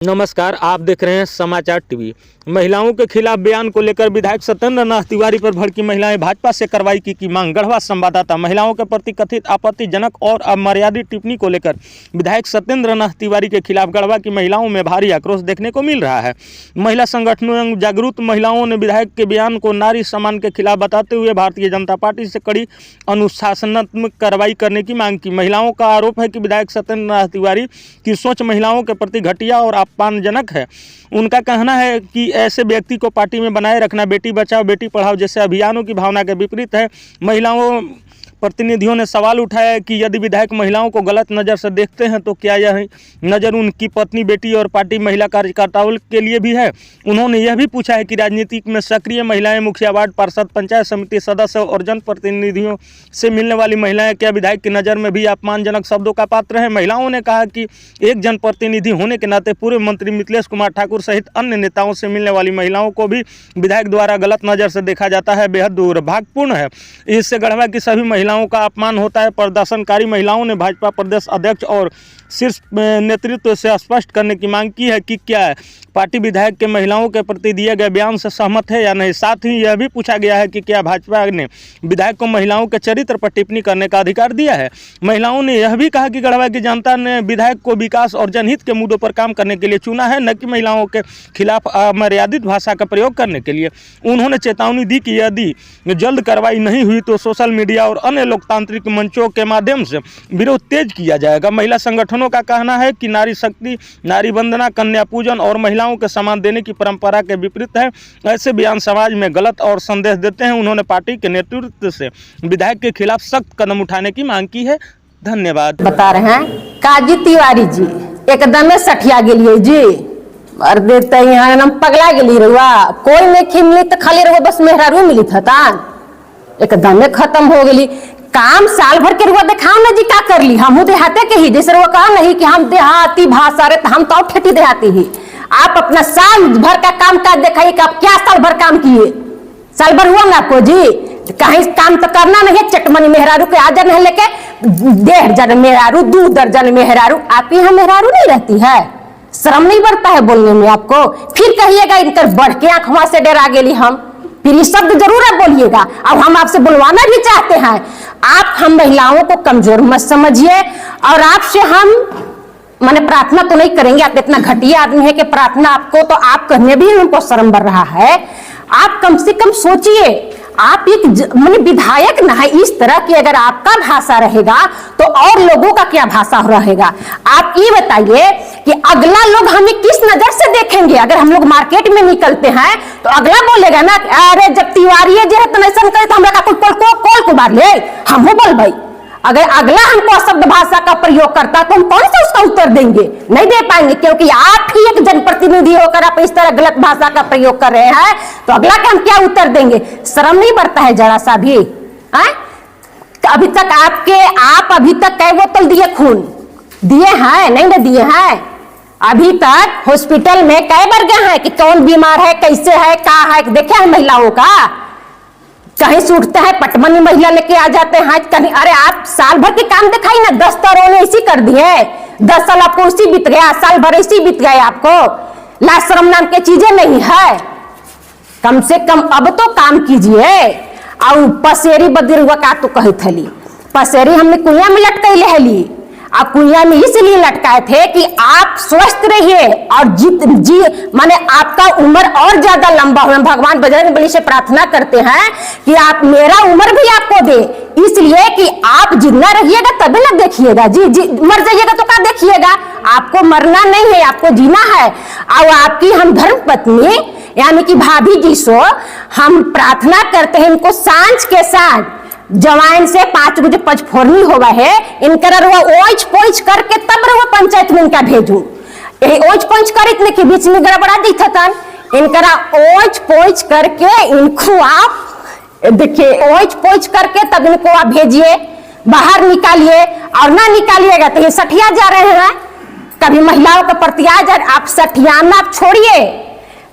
नमस्कार, आप देख रहे हैं समाचार टीवी। महिलाओं के खिलाफ बयान को लेकर विधायक सत्येंद्र नाथ तिवारी पर भड़की महिलाएं भाजपा से कार्रवाई की मांग। गढ़वा संवाददाता। महिलाओं के प्रति कथित आपत्तिजनक और अमर्यादित टिप्पणी को लेकर विधायक सत्येंद्र नाथ तिवारी के खिलाफ गढ़वा की महिलाओं में भारी आक्रोश देखने को मिल रहा है। महिला संगठनों एवं जागरूक महिलाओं ने विधायक के बयान को नारी सम्मान के खिलाफ बताते हुए भारतीय जनता पार्टी से कड़ी अनुशासनात्मक कार्रवाई करने की मांग की। महिलाओं का आरोप है कि विधायक सत्येंद्र नाथ तिवारी की सोच महिलाओं के प्रति घटिया और अपमानजनक है। उनका कहना है कि ऐसे व्यक्ति को पार्टी में बनाए रखना बेटी बचाओ बेटी पढ़ाओ जैसे अभियानों की भावना के विपरीत है। महिलाओं प्रतिनिधियों ने सवाल उठाया कि यदि विधायक महिलाओं को गलत नज़र से देखते हैं तो क्या यह नज़र उनकी पत्नी बेटी और पार्टी महिला कार्यकर्ताओं के लिए भी है। उन्होंने यह भी पूछा है कि राजनीति में सक्रिय महिलाएं, मुखिया, वार्ड पार्षद, पंचायत समिति सदस्य और जनप्रतिनिधियों से मिलने वाली महिलाएं क्या विधायक की नज़र में भी अपमानजनक शब्दों का पात्र है। महिलाओं ने कहा कि एक जनप्रतिनिधि होने के नाते पूर्व मंत्री मिथिलेश कुमार ठाकुर सहित अन्य नेताओं से मिलने वाली महिलाओं को भी विधायक द्वारा गलत नज़र से देखा जाता है, बेहद दुर्भाग्यपूर्ण है। इससे गढ़वा की सभी महिलाओं का अपमान होता है। प्रदर्शनकारी महिलाओं ने भाजपा प्रदेश अध्यक्ष और शीर्ष नेतृत्व से स्पष्ट करने की मांग की है कि क्या पार्टी विधायक के महिलाओं के प्रति दिए गए बयान से सहमत है या नहीं। साथ ही यह भी पूछा गया है कि क्या भाजपा ने विधायक को महिलाओं के चरित्र पर टिप्पणी करने का अधिकार दिया है। महिलाओं ने यह भी कहा कि गढ़वा की जनता ने विधायक को विकास और जनहित के मुद्दों पर काम करने के लिए चुना है, न कि महिलाओं के खिलाफ अमर्यादित भाषा का प्रयोग करने के लिए। उन्होंने चेतावनी दी कि यदि जल्द कार्रवाई नहीं हुई तो सोशल मीडिया और अन्य लोकतांत्रिक मंचों के माध्यम से विरोध तेज किया जाएगा। महिला संगठनों का कहना है कि नारी शक्ति, नारी वंदना, कन्या पूजन और महिलाओं के सम्मान देने की परंपरा के विपरीत है। ऐसे बयान समाज में गलत और संदेश देते हैं। उन्होंने पार्टी के नेतृत्व से विधायक के खिलाफ सख्त कदम उठाने की मांग की है। धन्यवाद। बता रहे हैं काजी तिवारी जी एकदम सठिया गेलिए जी और देते यहाँ हम पगला गेली रुआ कोई नहीं खिमली तो खाली रुआ बस मेहरारू मिली था एकदम खत्म हो गई। काम साल भर के रुआ दिखाओ ना जी का कर ली। हम देहाते के ही जैसे रुआ कहा नहीं कि हम देहाती भाषा रे हम तो ठेठी देहाती ही। आप अपना साल भर का काम काज दिखाइए कि आप क्या साल भर काम किए। साल भर हुआ ना आपको जी कहीं काम तो करना नहीं है। चटमनी मेहरारू के आदर नहीं लेके 1.5 दर्जन मेहरारू 2 दर्जन मेहरारू आप यहाँ मेहरारू नहीं रहती है। शर्म नहीं बढ़ता है बोलने में आपको। फिर कहिएगा इनकर बढ़ के आंख वहां से डरा गेली हम। फिर ये शब्द जरूर आप बोलिएगा। अब हम आपसे बुलवाना भी चाहते हैं। आप हम महिलाओं को कमजोर मत समझिए और आपसे हम माने प्रार्थना तो नहीं करेंगे। आप इतना घटिया आदमी है कि प्रार्थना आपको तो आप करने भी हमको शर्म बढ़ रहा है। आप कम से कम सोचिए आप एक माने विधायक ना है इस तरह की अगर आपका भाषा रहेगा तो और लोगों का क्या भाषा रहेगा। आप ये बताइए कि अगला लोग हमें किस नजर से देखेंगे। अगर हम लोग मार्केट में निकलते हैं तो अगला बोलेगा ना अरे जब तिवारी है जो तो ऐसा करे तो हमरा का कोल को मार ले हम हो बोल भाई। अगर अगला हमको अशब्द भाषा का प्रयोग करता तो हम कौन सा उसका उत्तर देंगे। नहीं दे पाएंगे क्योंकि आप ही एक जनप्रतिनिधि होकर आप इस तरह गलत भाषा का प्रयोग कर रहे हैं तो अगला का हम क्या उत्तर देंगे। शर्म नहीं बढ़ता है जरा सा भी। अभी तक आप अभी तक कई बोतल दिए खून दिए हैं नहीं ना दिए हैं। अभी तक हॉस्पिटल में कई बार गए हैं कि कौन बीमार है कैसे है क्या है देखे हैं महिलाओं का। कहीं से उठते हैं पटमनी महिला लेके आ जाते हैं कहीं। अरे आप साल भर के काम दिखाई ना 10 तरों ने इसी कर दिए। 10 साल आपको इसी बीत गया, साल भर इसी बीत गए। आपको लाज शर्म नाम की चीजें नहीं है। कम से कम अब तो काम कीजिए। और पसेरी बदिरुआ का तो कही थली पसेरी हमने कुइया में लटकैले हली। आप कुइया में इसलिए लटकाए थे कि आप स्वस्थ रहिए और माने आपका उम्र और ज्यादा लंबा हो। भगवान बजरंगबली से प्रार्थना करते हैं कि आप मेरा उम्र भी आपको दे इसलिए कि आप जिंदा रहिएगा तभी ना देखिएगा जी मर जाइएगा तो क्या देखिएगा। आपको मरना नहीं है आपको जीना है। और आपकी हम धर्म पत्नी यानी कि भाभी जी सो हम प्रार्थना करते हैं इनको सांझ के साथ जवाइन से 5 बजे पचफोरनी होवा है इनकर ओइच पोइच करके तब रहो पंचायत में इनका भेजू। यही ओइच पोइच कर इतने के बीच में गड़बड़ा दी था इनकरा ओइच पोइच करके इनको आप देखिए ओइच पोइच करके तब इनको आप भेजिए बाहर निकालिए। और ना निकालिएगा तो ये सठिया जा रहे हैं। कभी महिलाओं का प्रति आप सठियाना आप छोड़िए।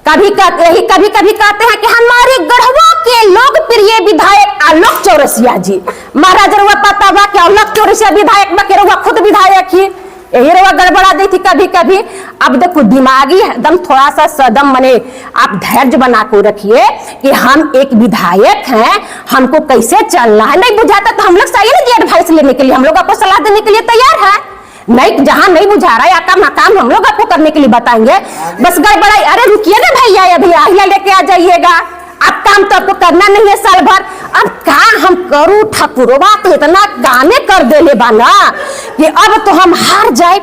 कभी कहते हैं कि हमारे गढ़वा के लोकप्रिय विधायक आलोक चौरसिया जी। महाराज रुआ पता बा कि आलोक चौरसिया विधायक बा के रुआ खुद विधायक ही यही रवा गड़बड़ा दी थी कभी कभी। अब देखो दिमागी एकदम थोड़ा सा सदम मने आप धैर्य बना को रखिए कि हम एक विधायक हैं, हमको कैसे चलना है। नहीं बुझाता तो हम लोग चाहिए ना जी एडवाइस लेने के लिए, हम लोग आपको सलाह देने के लिए तैयार है। नहीं जहां नहीं बुझा रहा है या काम नाकाम हम लोग आपको करने के लिए बताएंगे। बस गड़बड़ा, अरे रुकिए ना भैया, अभी आहिया लेके आ जाइएगा। अब काम तो आपको करना नहीं है साल भर। अब क्या हम करूं ठाकुरवा, तो इतना गाने कर देले बाना कि अब तो हम हार जाए।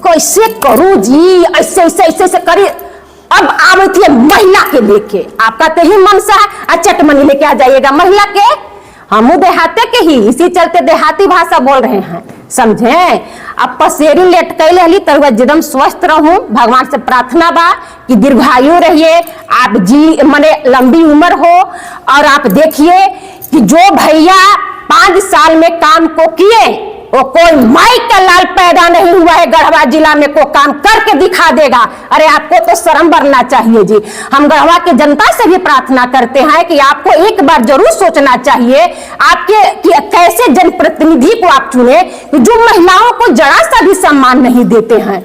कैसे करूं जी, ऐसे ऐसे ऐसे ऐसे करी। अब आवती है महिला के लेके, आपका तो ही मनसा है, चटमनी लेके आ जाइएगा महिला के। हम देहाते के ही, इसी चलते देहाती भाषा बोल रहे हैं, समझे। अब पसेरी लेटकैले हली तो एकदम स्वस्थ रहूं, भगवान से प्रार्थना बा कि दीर्घायु रहिए, आप जी मने लंबी उम्र हो। और आप देखिए कि जो भैया 5 साल में काम को किए, वो कोई माई का लाल पैदा नहीं हुआ है गढ़वा जिला में को काम करके दिखा देगा। अरे आपको तो शर्म बरना चाहिए जी। हम गढ़वा की जनता से भी प्रार्थना करते हैं कि आपको एक बार जरूर सोचना चाहिए आपके कि कैसे जनप्रतिनिधि को आप चुने जो महिलाओं को जरा सा भी सम्मान नहीं देते हैं।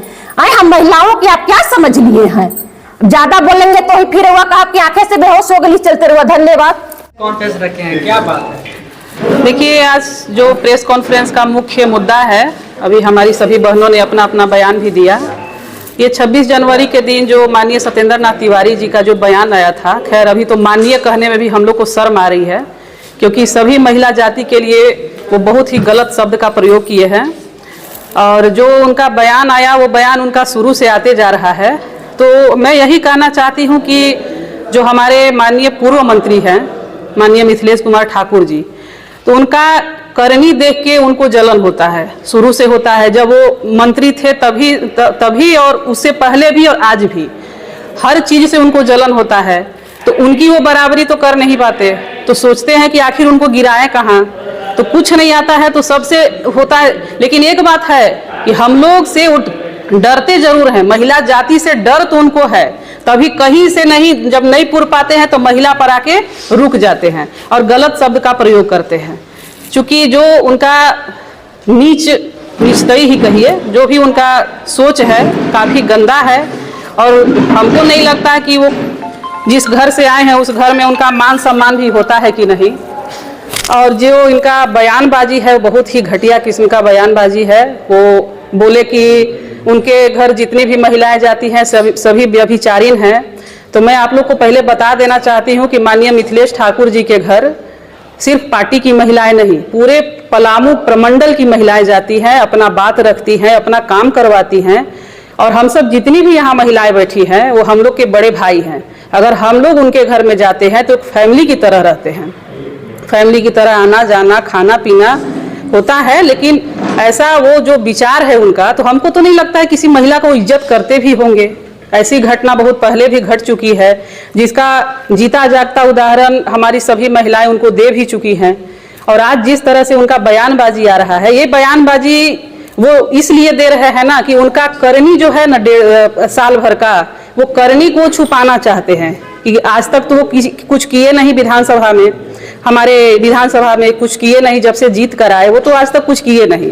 हम महिलाओं की आप क्या समझ लिए हैं? ज्यादा बोलेंगे तो ही फिर हुआ कहा कि आंखें से बेहोश हो गई, चलते रहो। धन्यवाद। कॉन्टेस्ट रखे हैं, क्या बात है? देखिए, आज जो प्रेस कॉन्फ्रेंस का मुख्य मुद्दा है, अभी हमारी सभी बहनों ने अपना अपना बयान भी दिया। ये 26 जनवरी के दिन जो माननीय सत्येंद्र नाथ तिवारी जी का जो बयान आया था, खैर अभी तो माननीय कहने में भी हम लोग को शर्म आ रही है, क्योंकि सभी महिला जाति के लिए वो बहुत ही गलत शब्द का प्रयोग किए हैं। और जो उनका बयान आया, वो बयान उनका शुरू से आते जा रहा है। तो मैं यही कहना चाहती हूँ कि जो हमारे माननीय पूर्व मंत्री हैं, माननीय मिथिलेश कुमार ठाकुर जी, तो उनका करनी देख के उनको जलन होता है, शुरू से होता है। जब वो मंत्री थे तभी और उससे पहले भी और आज भी हर चीज़ से उनको जलन होता है। तो उनकी वो बराबरी तो कर नहीं पाते, तो सोचते हैं कि आखिर उनको गिराएं कहाँ। तो कुछ नहीं आता है तो सबसे होता है। लेकिन एक बात है कि हम लोग से डरते जरूर हैं, महिला जाति से डर तो उनको है, तभी कहीं से नहीं, जब नहीं पुर पाते हैं तो महिला पर आके रुक जाते हैं और गलत शब्द का प्रयोग करते हैं। चूंकि जो उनका नीचतई ही कहिए, जो भी उनका सोच है काफ़ी गंदा है। और हमको नहीं लगता कि वो जिस घर से आए हैं उस घर में उनका मान सम्मान भी होता है कि नहीं। और जो इनका बयानबाजी है वो बहुत ही घटिया किस्म का बयानबाजी है। वो बोले कि उनके घर जितनी भी महिलाएं जाती हैं सभी व्यभिचारिण हैं। तो मैं आप लोग को पहले बता देना चाहती हूं कि माननीय मिथिलेश ठाकुर जी के घर सिर्फ पार्टी की महिलाएं नहीं, पूरे पलामू प्रमंडल की महिलाएं जाती हैं, अपना बात रखती हैं, अपना काम करवाती हैं। और हम सब जितनी भी यहाँ महिलाएं बैठी हैं वो हम लोग के बड़े भाई हैं। अगर हम लोग उनके घर में जाते हैं तो फैमिली की तरह रहते हैं, फैमिली की तरह आना जाना खाना पीना होता है। लेकिन ऐसा वो जो विचार है उनका, तो हमको तो नहीं लगता है किसी महिला को इज्जत करते भी होंगे। ऐसी घटना बहुत पहले भी घट चुकी है, जिसका जीता जागता उदाहरण हमारी सभी महिलाएं उनको दे भी चुकी हैं। और आज जिस तरह से उनका बयानबाजी आ रहा है, ये बयानबाजी वो इसलिए दे रहे हैं ना कि उनका करनी जो है ना 1.5 साल भर का, वो करनी को छुपाना चाहते हैं कि आज तक तो वो कुछ किए नहीं विधानसभा में, हमारे विधानसभा में कुछ किए नहीं। जब से जीत कर आए वो तो आज तक कुछ किए नहीं।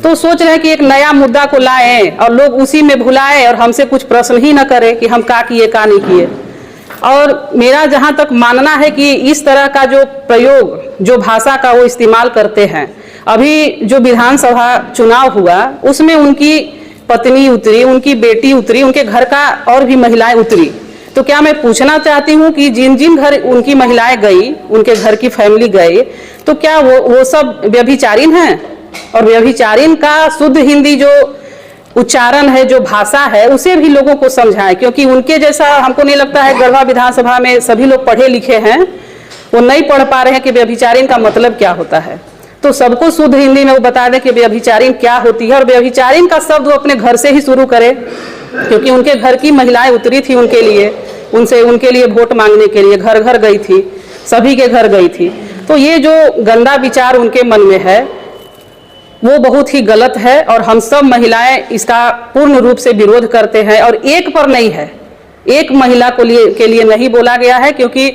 तो सोच रहे हैं कि एक नया मुद्दा को लाएं और लोग उसी में भुलाएं और हमसे कुछ प्रश्न ही न करें कि हम क्या किए क्या नहीं किए। और मेरा जहां तक मानना है कि इस तरह का जो प्रयोग, जो भाषा का वो इस्तेमाल करते हैं, अभी जो विधानसभा चुनाव हुआ उसमें उनकी पत्नी उतरी, उनकी बेटी उतरी, उनके घर का और भी महिलाएं उतरी। तो क्या मैं पूछना चाहती हूँ कि जिन जिन घर उनकी महिलाएं गई, उनके घर की फैमिली गए, तो क्या वो सब व्यभिचारिण हैं? और व्यभिचारिण का शुद्ध हिंदी जो उच्चारण है, जो भाषा है, उसे भी लोगों को समझाएं। क्योंकि उनके जैसा हमको नहीं लगता है गढ़वा विधानसभा में सभी लोग पढ़े लिखे हैं, वो नहीं पढ़ पा रहे हैं कि व्यभिचारिण का मतलब क्या होता है। तो सबको शुद्ध हिंदी में वो बता दें कि व्यभिचारिण क्या होती है। और व्यभिचारिण का शब्द वो अपने घर से ही शुरू करें, क्योंकि उनके घर की महिलाएं उतरी थी उनके लिए, उनके लिए वोट मांगने के लिए घर घर गई थी, सभी के घर गई थी। तो ये जो गंदा विचार उनके मन में है वो बहुत ही गलत है और हम सब महिलाएं इसका पूर्ण रूप से विरोध करते हैं। और एक पर नहीं है, एक महिला के लिए नहीं बोला गया है, क्योंकि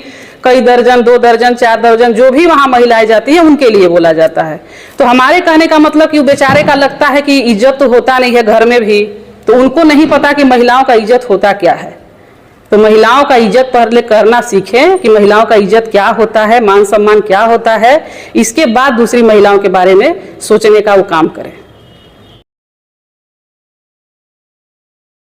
कई दर्जन, 2 दर्जन, 4 दर्जन जो भी वहां महिलाएं जाती है उनके लिए बोला जाता है। तो हमारे कहने का मतलब कि वो बेचारे का लगता है कि इज्जत तो होता नहीं है घर में भी, तो उनको नहीं पता कि महिलाओं का इज्जत होता क्या है। तो महिलाओं का इज्जत पहले करना सीखें कि महिलाओं का इज्जत क्या होता है, मान सम्मान क्या होता है, इसके बाद दूसरी महिलाओं के बारे में सोचने का वो काम करें।